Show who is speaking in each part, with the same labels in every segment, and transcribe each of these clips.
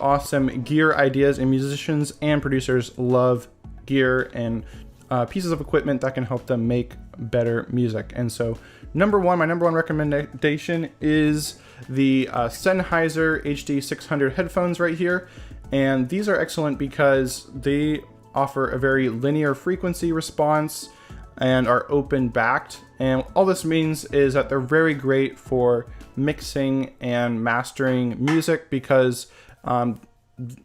Speaker 1: awesome gear ideas, and musicians and producers love gear and pieces of equipment that can help them make better music. And so my number one recommendation is the Sennheiser HD 600 headphones right here. And these are excellent because they offer a very linear frequency response and are open backed. And all this means is that they're very great for mixing and mastering music, because a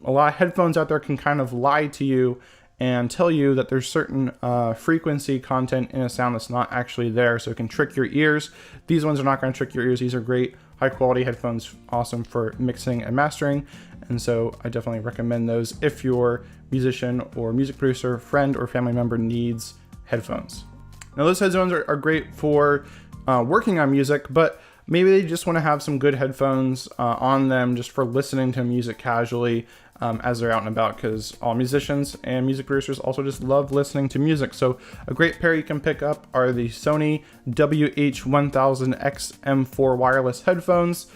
Speaker 1: lot of headphones out there can kind of lie to you and tell you that there's certain frequency content in a sound that's not actually there, so it can trick your ears. These ones are not going to trick your ears. These are great, high quality headphones, awesome for mixing and mastering. And so I definitely recommend those if your musician or music producer, friend or family member needs headphones. Now those headphones are great for working on music, but maybe they just want to have some good headphones on them just for listening to music casually as they're out and about, because all musicians and music producers also just love listening to music. So a great pair you can pick up are the Sony WH-1000X M4 wireless headphones.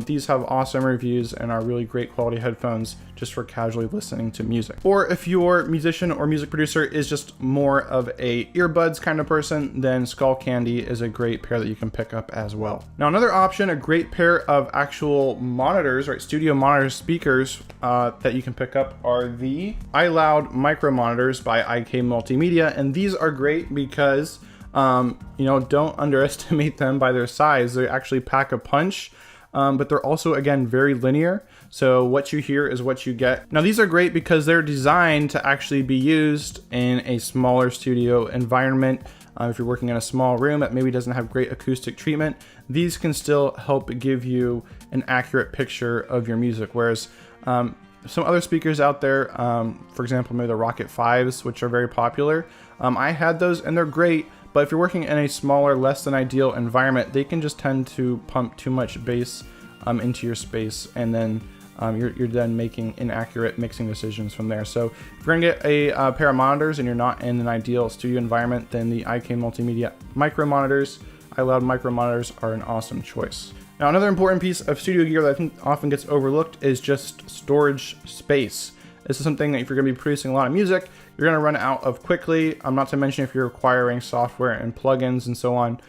Speaker 1: These have awesome reviews and are really great quality headphones just for casually listening to music. Or if your musician or music producer is just more of a earbuds kind of person, then Skull Candy is a great pair that you can pick up as well. Now another option, a great pair of actual monitors, right, studio monitor speakers that you can pick up are the iLoud micro monitors by IK Multimedia. And these are great because, don't underestimate them by their size. They actually pack a punch. But they're also, again, very linear. So what you hear is what you get. Now these are great because they're designed to actually be used in a smaller studio environment. If you're working in a small room that maybe doesn't have great acoustic treatment, these can still help give you an accurate picture of your music. Whereas some other speakers out there, for example, maybe the Rocket 5s, which are very popular, I had those and they're great. But if you're working in a smaller, less than ideal environment, they can just tend to pump too much bass into your space, and then you're then making inaccurate mixing decisions from there. So if you're gonna get a pair of monitors and you're not in an ideal studio environment, then the IK Multimedia micro monitors, iLoud micro monitors, are an awesome choice. Now another important piece of studio gear that I think often gets overlooked is just storage space. This is something that if you're going to be producing a lot of music, you're going to run out of quickly. Not to mention if you're acquiring software and plugins and so on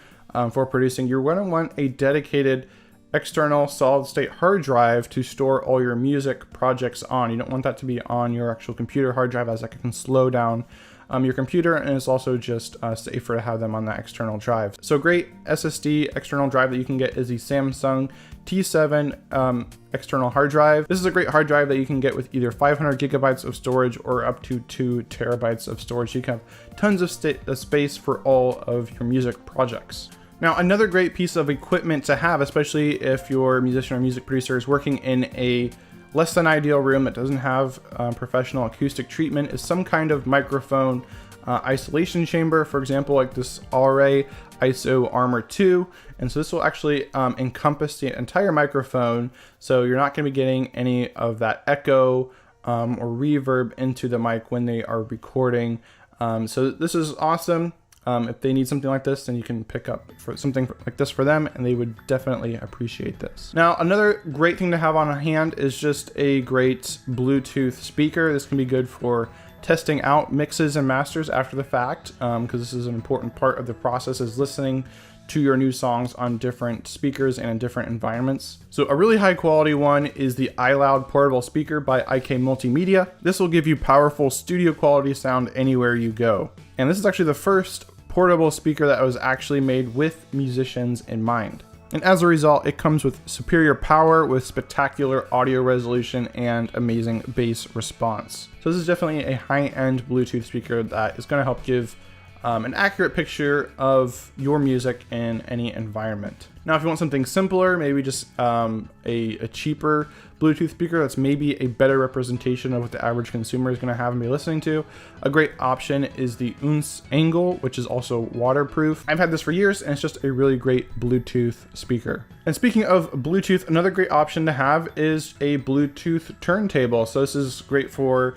Speaker 1: for producing, you're going to want a dedicated external solid state hard drive to store all your music projects on. You don't want that to be on your actual computer hard drive, as that can slow down your computer, and it's also just safer to have them on that external drive. So great SSD external drive that you can get is the Samsung T7 external hard drive. This is a great hard drive that you can get with either 500 gigabytes of storage or up to 2 terabytes of storage. You can have tons of space for all of your music projects. Now, another great piece of equipment to have, especially if your musician or music producer is working in a less than ideal room that doesn't have professional acoustic treatment, is some kind of microphone isolation chamber. For example, like this Array ISO Armor 2. And so this will actually encompass the entire microphone, so you're not going to be getting any of that echo or reverb into the mic when they are recording. So this is awesome. If they need something like this, then you can pick up for something like this for them, and they would definitely appreciate this. Now, another great thing to have on hand is just a great Bluetooth speaker. This can be good for testing out mixes and masters after the fact, because this is an important part of the process, is listening to your new songs on different speakers and in different environments. So a really high quality one is the iLoud portable speaker by IK Multimedia. This will give you powerful studio quality sound anywhere you go. And this is actually the first portable speaker that was actually made with musicians in mind. And as a result, it comes with superior power, with spectacular audio resolution and amazing bass response. So this is definitely a high-end Bluetooth speaker that is going to help give an accurate picture of your music in any environment. Now, if you want something simpler, maybe just a cheaper Bluetooth speaker that's maybe a better representation of what the average consumer is going to have and be listening to, a great option is the Unce Angle, which is also waterproof. I've had this for years, and it's just a really great Bluetooth speaker. And speaking of Bluetooth, another great option to have is a Bluetooth turntable. So this is great for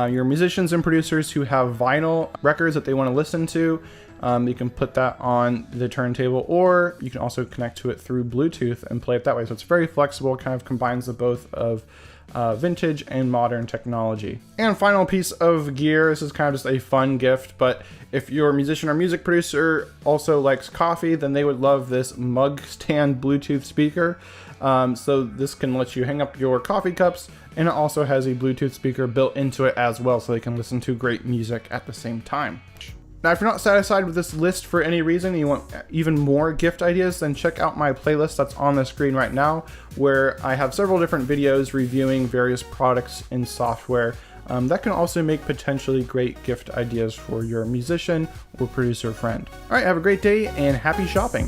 Speaker 1: your musicians and producers who have vinyl records that they want to listen to. You can put that on the turntable, or you can also connect to it through Bluetooth and play it that way. So it's very flexible, kind of combines the both of vintage and modern technology. And final piece of gear, this is kind of just a fun gift, but if your musician or music producer also likes coffee, then they would love this mug stand Bluetooth speaker. So this can let you hang up your coffee cups, and it also has a Bluetooth speaker built into it as well, so they can listen to great music at the same time. Now, if you're not satisfied with this list for any reason and you want even more gift ideas, then check out my playlist that's on the screen right now, where I have several different videos reviewing various products and software that can also make potentially great gift ideas for your musician or producer friend. All right, have a great day and happy shopping.